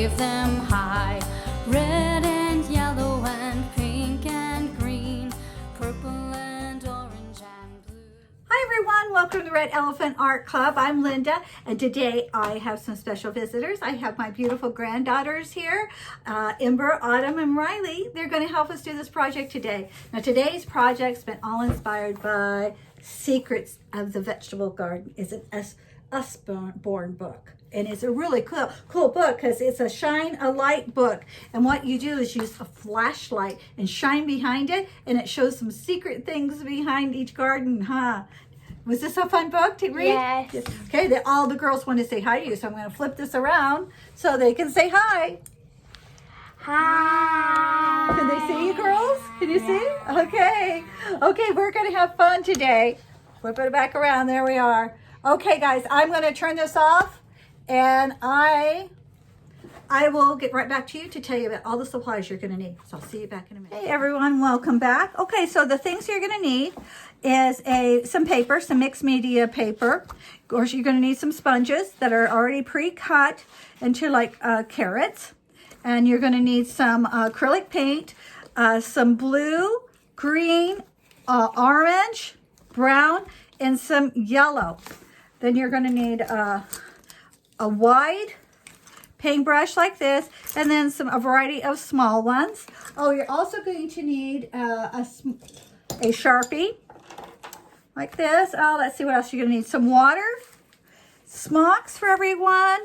wave them high. Red and yellow and pink and green, purple and orange and blue. Hi everyone, welcome to Red Elephant Art Club. I'm Linda, and today I have some special visitors. I have my beautiful granddaughters here, Ember, Autumn, and Riley. They're going to help us do this project today. Now today's project's been all inspired by Secrets of the Vegetable Garden. It's an Usborne book. And it's a really cool book because it's a shine a light book. And what you do is use a flashlight and shine behind it, and it shows some secret things behind each garden, huh? Was this a fun book to read? Yes. Okay, all the girls want to say hi to you, so I'm going to flip this around so they can say hi. Hi. Can they see you, girls? Can you see? Okay. Okay, we're going to have fun today. Flip it back around. There we are. Okay, guys, I'm going to turn this off. And I will get right back to you to tell you about all the supplies you're going to need. So I'll see you back in a minute. Hey everyone, welcome back. Okay, so the things you're going to need is some paper, some mixed media paper. Of course, you're going to need some sponges that are already pre-cut into like carrots. And you're going to need some acrylic paint, some blue, green, orange, brown, and some yellow. Then you're going to need a wide paintbrush like this, and then a variety of small ones. Oh, you're also going to need a Sharpie like this. Oh, let's see what else you're going to need. Some water, smocks for everyone,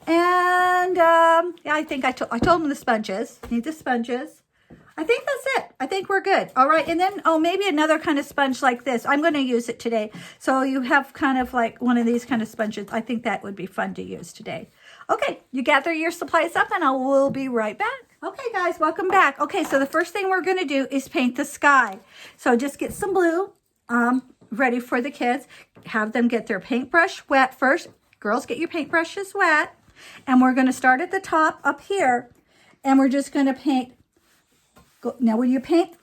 and yeah, I think I told them the sponges. Need the sponges. I think that's it. I think we're good. All right, and then, maybe another kind of sponge like this. I'm going to use it today. So you have kind of like one of these kind of sponges. I think that would be fun to use today. Okay, you gather your supplies up and we'll be right back. Okay, guys, welcome back. Okay, so the first thing we're going to do is paint the sky. So just get some blue ready for the kids. Have them get their paintbrush wet first. Girls, get your paintbrushes wet. And we're going to start at the top up here. And we're just going to paint. Now, when you paint,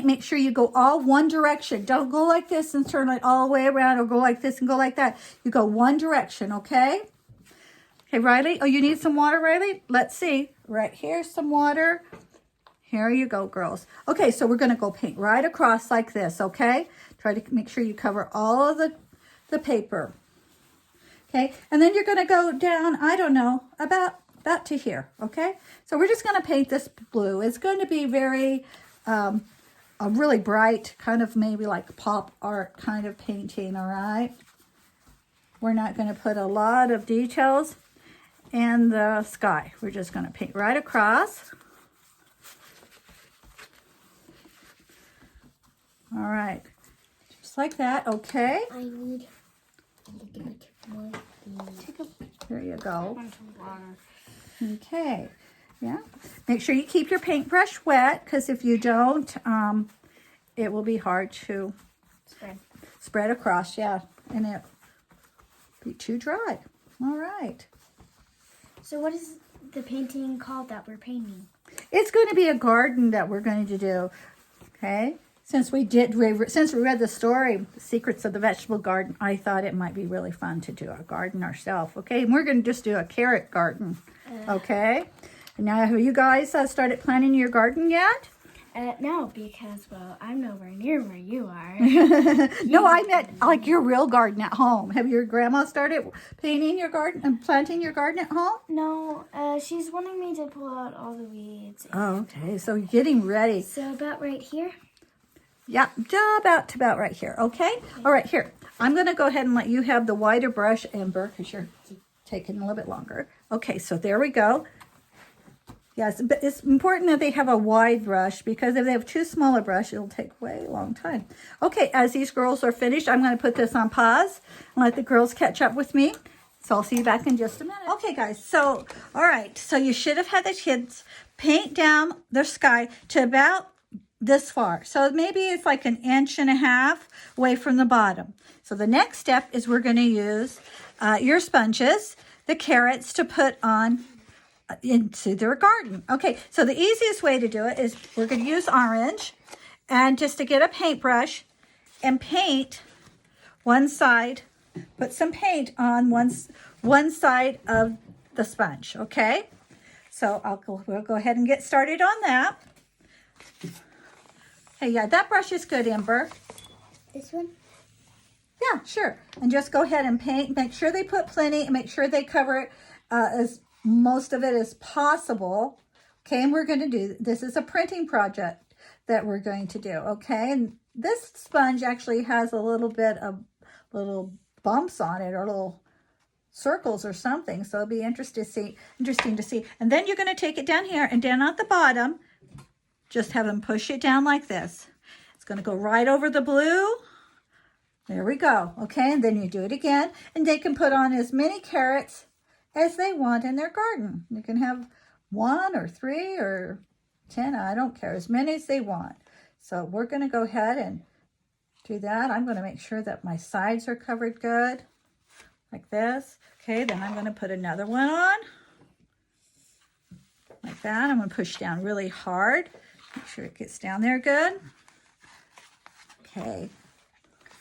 make sure you go all one direction. Don't go like this and turn it all the way around, or go like this and go like that. You go one direction, okay? Okay, Riley. Oh, you need some water, Riley? Let's see. Right here, some water. Here you go, girls. Okay, so we're going to go paint right across like this, okay? Try to make sure you cover all of the paper. Okay, and then you're going to go down, I don't know, about to here, okay? So we're just going to paint this blue. It's going to be very, a really bright, kind of maybe like pop art kind of painting, all right? We're not going to put a lot of details in the sky. We're just going to paint right across. All right, just like that, okay? I need more. There you go. Okay, yeah. Make sure you keep your paintbrush wet, because if you don't, it will be hard to spread across, yeah, and it be too dry. All right. So what is the painting called that we're painting? It's going to be a garden that we're going to do, okay? Since we read the story, Secrets of the Vegetable Garden, I thought it might be really fun to do a garden ourselves, okay? And we're going to just do a carrot garden, okay? And now, have you guys started planting your garden yet? No, because, well, I'm nowhere near where you are. No, I meant like your real garden at home. Have your grandma started painting your garden and planting your garden at home? No, she's wanting me to pull out all the weeds. Oh, okay, so you're getting ready. So about right here? Yeah, about right here, okay? All right, here. I'm going to go ahead and let you have the wider brush, Ember, because you're taking a little bit longer. Okay, so there we go. Yes, but it's important that they have a wide brush, because if they have too small a brush, it'll take way a long time. Okay, as these girls are finished, I'm going to put this on pause and let the girls catch up with me. So I'll see you back in just a minute. Okay, guys, so, all right, so you should have had the kids paint down the sky to about this far. So maybe it's like 1.5 inches away from the bottom. So the next step is we're going to use your sponges, the carrots, to put on into their garden. Okay, so the easiest way to do it is we're going to use orange, and just to get a paintbrush and paint one side, put some paint on one side of the sponge, okay? So we'll go ahead and get started on that. Hey, yeah, that brush is good, Amber. This one? Yeah, sure. And just go ahead and paint. Make sure they put plenty and make sure they cover it as most of it as possible. Okay, and we're going to do, this is a printing project that we're going to do, okay? And this sponge actually has a little bit of little bumps on it or little circles or something. So it'll be interesting to see. And then you're going to take it down here and down at the bottom. Just have them push it down like this. It's going to go right over the blue. There we go. Okay, and then you do it again. And they can put on as many carrots as they want in their garden. You can have 1 or 3 or 10. I don't care. As many as they want. So we're going to go ahead and do that. I'm going to make sure that my sides are covered good. Like this. Okay, then I'm going to put another one on. Like that. I'm going to push down really hard. Make sure it gets down there good. Okay.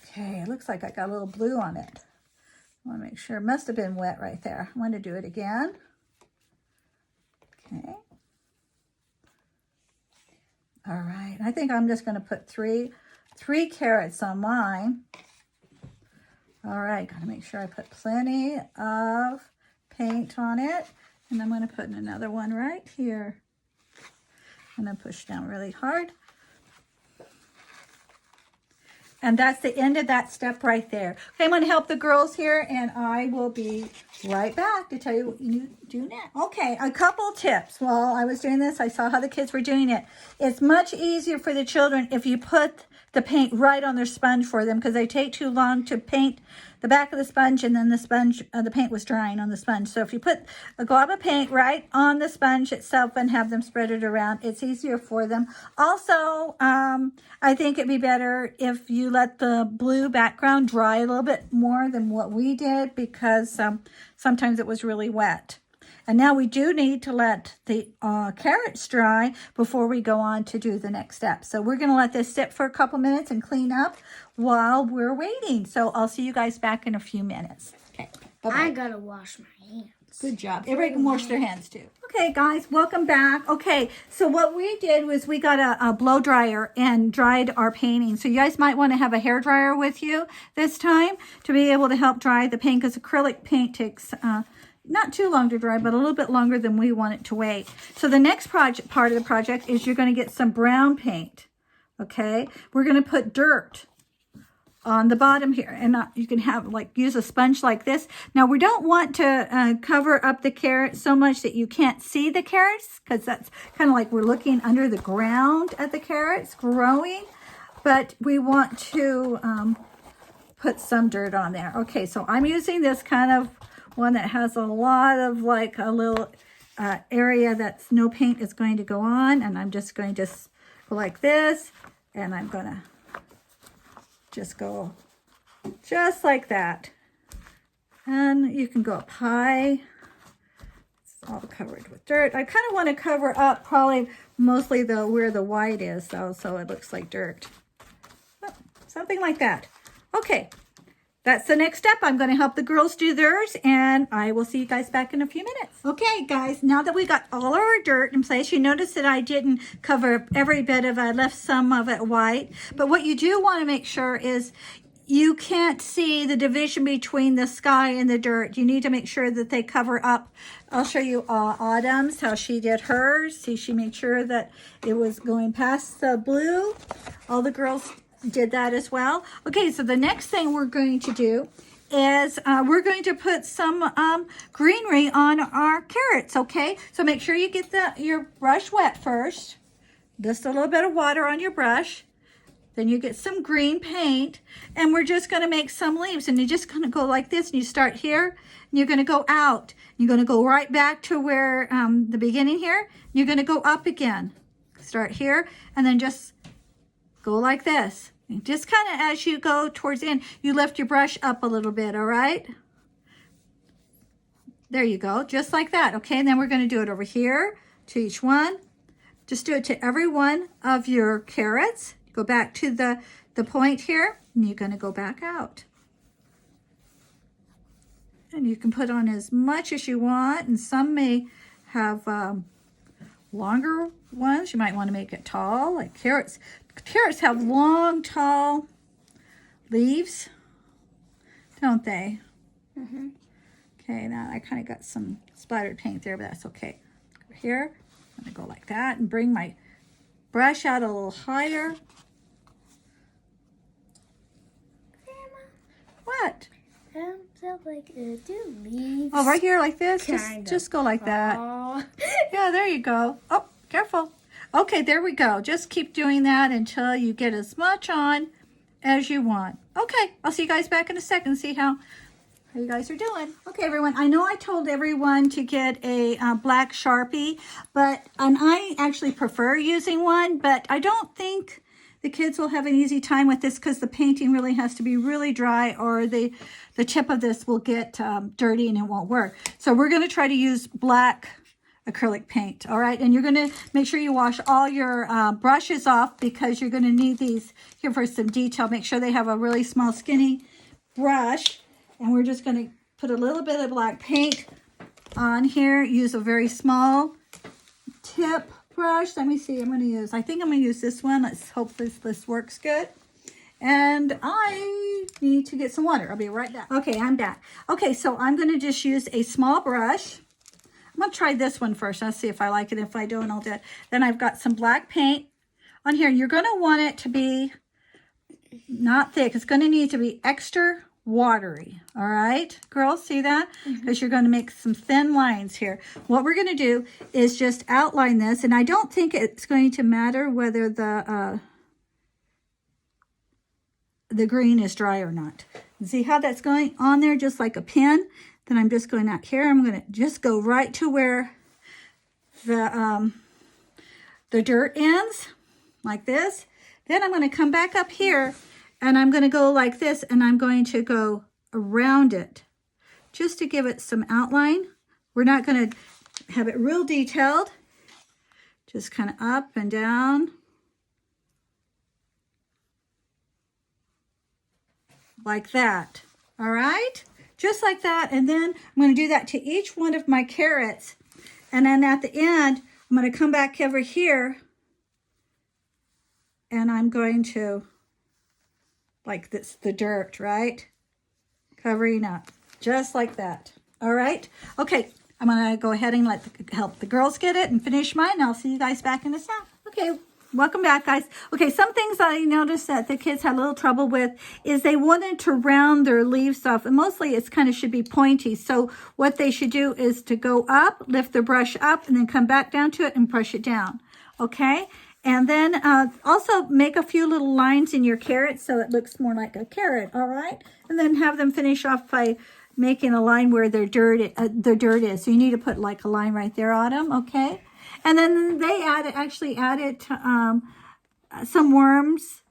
Okay, it looks like I got a little blue on it. I want to make sure. It must have been wet right there. I want to do it again. Okay. All right. I think I'm just going to put three carrots on mine. All right. Got to make sure I put plenty of paint on it. And I'm going to put another one right here. I'm going to push down really hard. And that's the end of that step right there. Okay, I'm going to help the girls here, and I will be right back to tell you what you do next. Okay, a couple tips. While I was doing this, I saw how the kids were doing it. It's much easier for the children if you put the paint right on their sponge for them, because they take too long to paint the back of the sponge, and then the paint was drying on the sponge. So if you put a glob of paint right on the sponge itself and have them spread it around, it's easier for them. Also, I think it'd be better if you let the blue background dry a little bit more than what we did, because sometimes it was really wet. And now we do need to let the carrots dry before we go on to do the next step. So we're going to let this sit for a couple minutes and clean up while we're waiting. So I'll see you guys back in a few minutes. Okay, bye-bye. I gotta wash my hands. Good job. Everybody can wash their hands too. Okay, guys, welcome back. Okay, so what we did was we got a blow dryer and dried our painting. So you guys might want to have a hair dryer with you this time to be able to help dry the paint, because acrylic paint takes not too long to dry, but a little bit longer than we want it to wait. So the next part of the project is you're going to get some brown paint. Okay, we're going to put dirt on the bottom here, and you can have use a sponge like this. Now we don't want to cover up the carrots so much that you can't see the carrots, because that's kind of like we're looking under the ground at the carrots growing, but we want to put some dirt on there. Okay, so I'm using this kind of one that has a lot of a little area that's no paint is going to go on, and I'm just going to go like this, and I'm going to just go just like that. And you can go up high. It's all covered with dirt. I kind of want to cover up probably mostly where the white is, so it looks like dirt. Something like that. Okay. That's the next step. I'm going to help the girls do theirs, and I will see you guys back in a few minutes. Okay, guys, now that we got all our dirt in place, you notice that I didn't cover every bit of it. I left some of it white. But what you do want to make sure is you can't see the division between the sky and the dirt. You need to make sure that they cover up. I'll show you Autumn's, how she did hers. See, she made sure that it was going past the blue. All the girls did that as well. Okay, so the next thing we're going to do is we're going to put some greenery on our carrots, okay? So make sure you get your brush wet first. Just a little bit of water on your brush. Then you get some green paint, and we're just going to make some leaves, and you're just going to go like this, and you start here, and you're going to go out. You're going to go right back to where the beginning here. You're going to go up again. Start here, and then just go like this. And just kind of as you go towards the end, you lift your brush up a little bit, all right? There you go, just like that, okay? And then we're going to do it over here to each one. Just do it to every one of your carrots. Go back to the point here, and you're going to go back out. And you can put on as much as you want, and some may have longer ones. You might want to make it tall, like carrots. Carrots have long, tall leaves, don't they? Mm-hmm. Okay, now I kind of got some splattered paint there, but that's okay. Over here, I'm going to go like that and bring my brush out a little higher. What? So like do leaves. Oh, right here like this? Kind Just go like that. Oh. Yeah, there you go. Oh, careful. Okay, there we go. Just keep doing that until you get as much on as you want. Okay, I'll see you guys back in a second. See how you guys are doing. Okay, everyone. I know I told everyone to get a black Sharpie, and I actually prefer using one, but I don't think the kids will have an easy time with this because the painting really has to be really dry, or the tip of this will get dirty and it won't work. So we're going to try to use black acrylic paint. All right, and you're going to make sure you wash all your brushes off because you're going to need these here for some detail. Make sure they have a really small skinny brush, and we're just going to put a little bit of black paint on here. Use a very small tip brush. Let me see. I think I'm going to use this one. Let's hope this works good. And I need to get some water. I'll be right back. Okay, I'm back. Okay, so I'm going to just use a small brush. I'm going to try this one first. Let's see if I like it. If I don't, I'll do it. Then I've got some black paint on here. You're going to want it to be not thick. It's going to need to be extra watery. All right, girls, see that? Because you're going to make some thin lines here. What we're going to do is just outline this, and I don't think it's going to matter whether the green is dry or not. See how that's going on there, just like a pin? Then I'm just going out here. I'm going to just go right to where the dirt ends, like this. Then I'm going to come back up here, and I'm going to go like this, and I'm going to go around it just to give it some outline. We're not going to have it real detailed, just kind of up and down. Like that. All right? Just like that. And then I'm going to do that to each one of my carrots. And then at the end, I'm going to come back over here, and I'm going to, like this, the dirt, right? Covering up, just like that. All right? Okay, I'm going to go ahead and help the girls get it and finish mine. I'll see you guys back in a sec. Okay, welcome back, guys. Okay, some things I noticed that the kids had a little trouble with is they wanted to round their leaves off, and mostly it's kind of should be pointy. So what they should do is to go up, lift their brush up, and then come back down to it and brush it down. Okay? And then also make a few little lines in your carrot so it looks more like a carrot, all right? And then have them finish off by making a line where their dirt is. So you need to put like a line right there on them, okay? And then they actually added some worms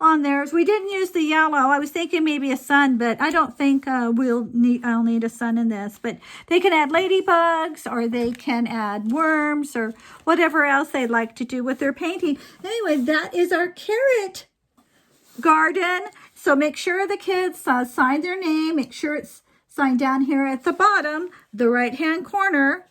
on theirs. We didn't use the yellow. I was thinking maybe a sun, but I don't think I'll need a sun in this. But they can add ladybugs, or they can add worms, or whatever else they'd like to do with their painting. Anyway, that is our carrot garden. So make sure the kids sign their name. Make sure it's signed down here at the bottom, the right-hand corner.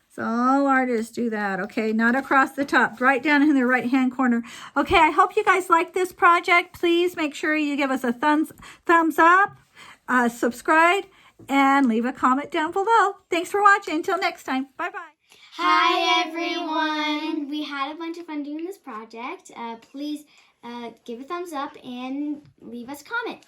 So all artists do that, okay? Not across the top, right down in the right-hand corner. Okay, I hope you guys like this project. Please make sure you give us a thumbs up, subscribe, and leave a comment down below. Thanks for watching. Until next time, bye-bye. Hi everyone! We had a bunch of fun doing this project. Please give a thumbs up and leave us a comment.